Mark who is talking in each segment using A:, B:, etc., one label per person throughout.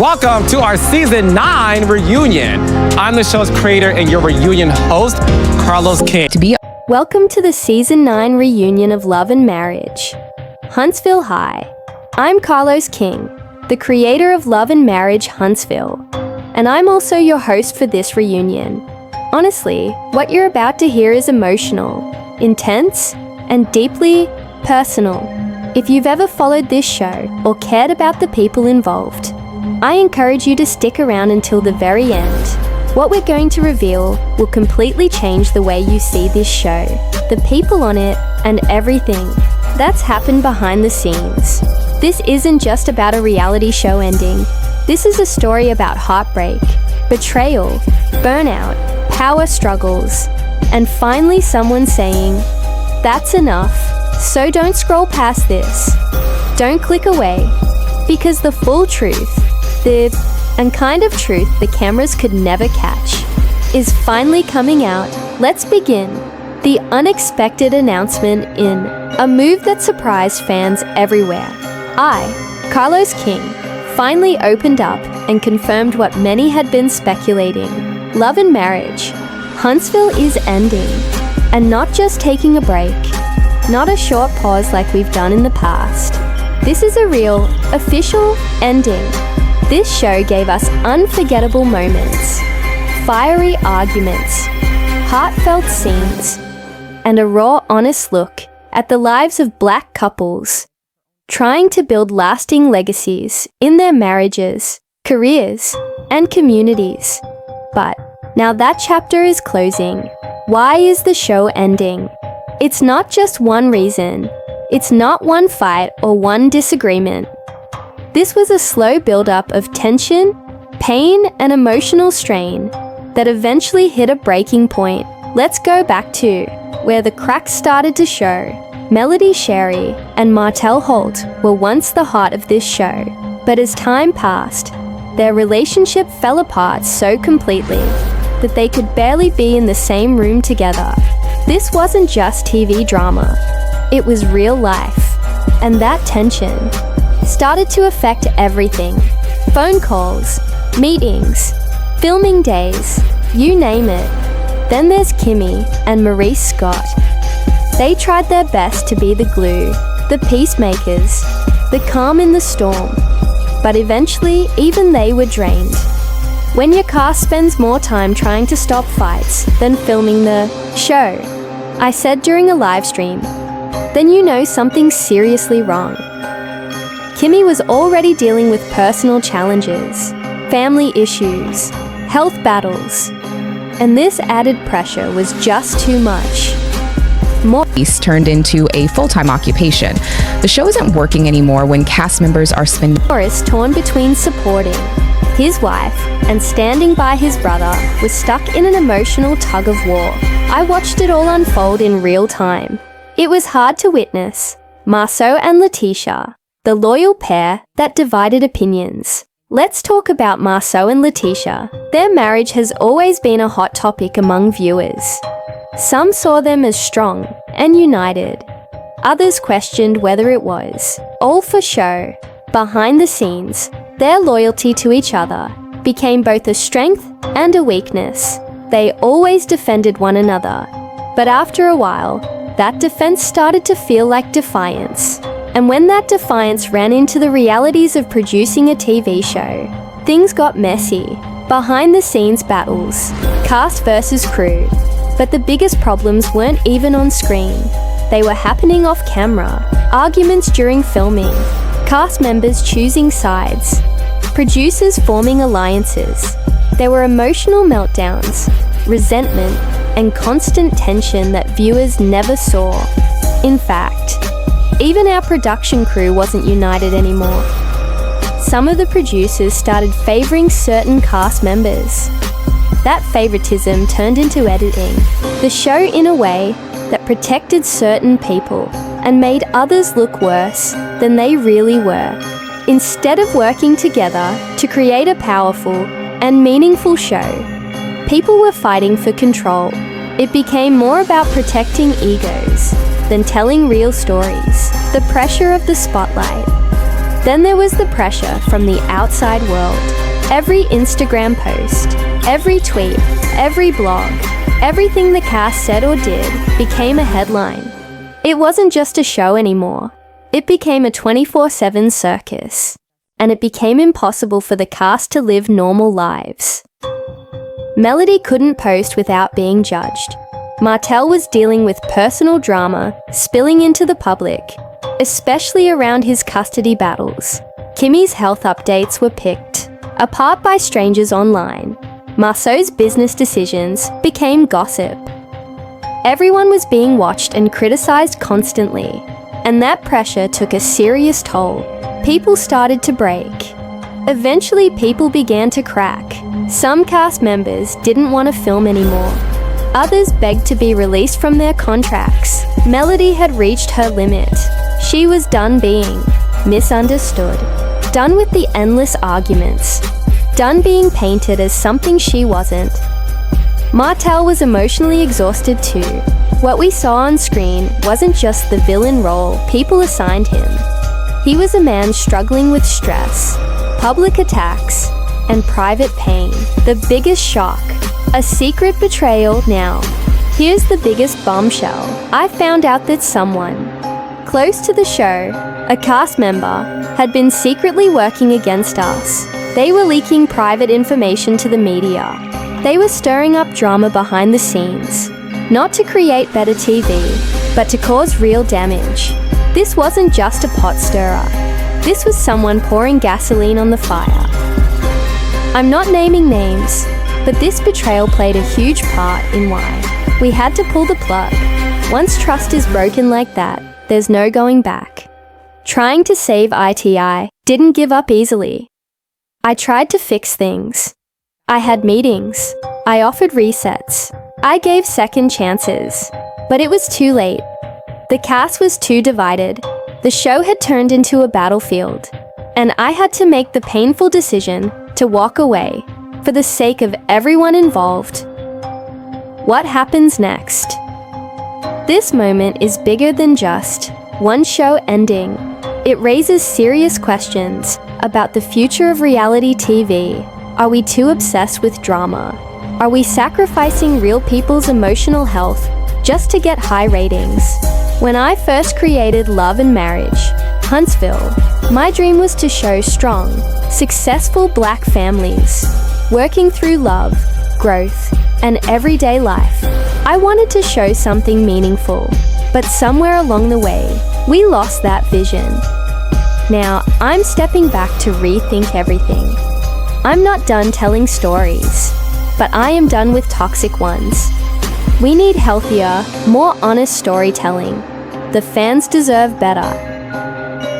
A: Welcome to our Season 9 reunion. I'm the show's creator and your reunion host, Carlos King.
B: Welcome to the Season 9 reunion of Love and Marriage. Huntsville High. I'm Carlos King, the creator of Love and Marriage Huntsville, and I'm also your host for this reunion. Honestly, what you're about to hear is emotional, intense, and deeply personal. If you've ever followed this show or cared about the people involved, I encourage you to stick around until the very end. What we're going to reveal will completely change the way you see this show, the people on it, and everything that's happened behind the scenes. This isn't just about a reality show ending. This is a story about heartbreak, betrayal, burnout, power struggles, and finally someone saying, "That's enough, so don't scroll past this. Don't click away," because the full truth, the kind of truth the cameras could never catch, is finally coming out. Let's begin. The unexpected announcement in a move that surprised fans everywhere. I, Carlos King, finally opened up and confirmed what many had been speculating. Love and Marriage. Huntsville is ending, and not just taking a break, not a short pause like we've done in the past. This is a real, official ending. This show gave us unforgettable moments, fiery arguments, heartfelt scenes, and a raw, honest look at the lives of Black couples trying to build lasting legacies in their marriages, careers, and communities. But now that chapter is closing. Why is the show ending? It's not just one reason. It's not one fight or one disagreement. This was a slow build-up of tension, pain, and emotional strain that eventually hit a breaking point. Let's go back to where the cracks started to show. Melody, Shari, and Martell, Holt were once the heart of this show, but as time passed, their relationship fell apart so completely that they could barely be in the same room together. This wasn't just TV drama, it was real life, and that tension started to affect everything. Phone calls, meetings, filming days, you name it. Then there's Kimmy and Maurice Scott. They tried their best to be the glue, the peacemakers, the calm in the storm. But eventually, even they were drained. When your cast spends more time trying to stop fights than filming the show, I said during a live stream, then you know something's seriously wrong. Kimmy was already dealing with personal challenges, family issues, health battles, and this added pressure was just too much.
C: Maurice turned into a full-time occupation. The show isn't working anymore when cast members are spending.
B: Maurice, torn between supporting his wife and standing by his brother, was stuck in an emotional tug of war. I watched it all unfold in real time. It was hard to witness. Marceau and Letitia, the loyal pair that divided opinions. Let's talk about Marceau and Letitia. Their marriage has always been a hot topic among viewers. Some saw them as strong and united. Others questioned whether it was. All for show. Behind the scenes, their loyalty to each other became both a strength and a weakness. They always defended one another. But after a while, that defense started to feel like defiance. And when that defiance ran into the realities of producing a TV show, things got messy. Behind the scenes battles, cast versus crew. But the biggest problems weren't even on screen. They were happening off camera. Arguments during filming, cast members choosing sides, producers forming alliances. There were emotional meltdowns, resentment, and constant tension that viewers never saw. In fact, even our production crew wasn't united anymore. Some of the producers started favoring certain cast members. That favoritism turned into editing the show in a way that protected certain people and made others look worse than they really were. Instead of working together to create a powerful and meaningful show, people were fighting for control. It became more about protecting egos than telling real stories. The pressure of the spotlight. Then there was the pressure from the outside world. Every Instagram post, every tweet, every blog, everything the cast said or did became a headline. It wasn't just a show anymore. It became a 24/7 circus. And it became impossible for the cast to live normal lives. Melody couldn't post without being judged. Martell was dealing with personal drama spilling into the public, especially around his custody battles. Kimmy's health updates were picked apart by strangers online. Marceau's business decisions became gossip. Everyone was being watched and criticized constantly, and that pressure took a serious toll. People started to break. Eventually, people began to crack. Some cast members didn't want to film anymore. Others begged to be released from their contracts. Melody had reached her limit. She was done being misunderstood, done with the endless arguments, done being painted as something she wasn't. Martell was emotionally exhausted too. What we saw on screen wasn't just the villain role people assigned him. He was a man struggling with stress, public attacks, and private pain. The biggest shock, a secret betrayal. Now, here's the biggest bombshell. I found out that someone close to the show, a cast member, had been secretly working against us. They were leaking private information to the media. They were stirring up drama behind the scenes, not to create better TV, but to cause real damage. This wasn't just a pot stirrer. This was someone pouring gasoline on the fire. I'm not naming names, but this betrayal played a huge part in why we had to pull the plug. Once trust is broken like that, there's no going back. Trying to save ITI didn't give up easily. I tried to fix things. I had meetings. I offered resets. I gave second chances. But it was too late. The cast was too divided. The show had turned into a battlefield. And I had to make the painful decision to walk away for the sake of everyone involved. What happens next? This moment is bigger than just one show ending. It raises serious questions about the future of reality TV. Are we too obsessed with drama? Are we sacrificing real people's emotional health just to get high ratings? When I first created Love and Marriage, Huntsville, my dream was to show strong, successful Black families working through love, growth, and everyday life. I wanted to show something meaningful, but somewhere along the way, we lost that vision. Now, I'm stepping back to rethink everything. I'm not done telling stories, but I am done with toxic ones. We need healthier, more honest storytelling. The fans deserve better.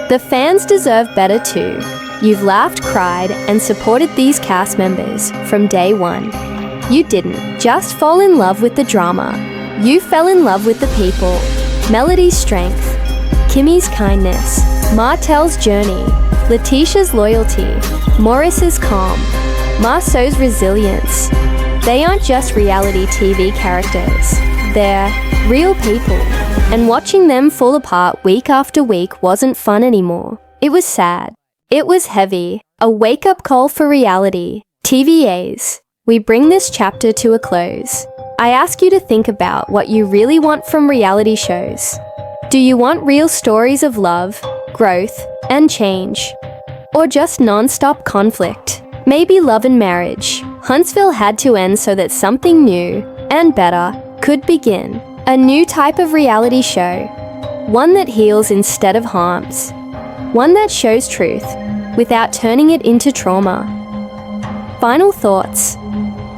B: The fans deserve better too. You've laughed, cried, and supported these cast members from day one. You didn't just fall in love with the drama. You fell in love with the people. Melody's strength, Kimmy's kindness, Martell's journey, Letitia's loyalty, Maurice's calm, Marceau's resilience. They aren't just reality TV characters. They're real people. And watching them fall apart week after week wasn't fun anymore. It was sad. It was heavy. A wake-up call for reality. TVAs. We bring this chapter to a close. I ask you to think about what you really want from reality shows. Do you want real stories of love, growth, and change? Or just non-stop conflict? Maybe Love and Marriage. Huntsville had to end so that something new and better could begin. A new type of reality show. One that heals instead of harms. One that shows truth without turning it into trauma. Final thoughts.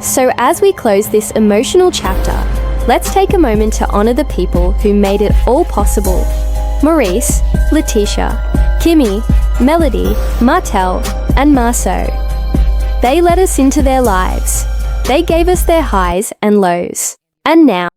B: So as we close this emotional chapter, let's take a moment to honor the people who made it all possible. Maurice, Letitia, Kimmy, Melody, Martell, and Marceau. They let us into their lives. They gave us their highs and lows. And now,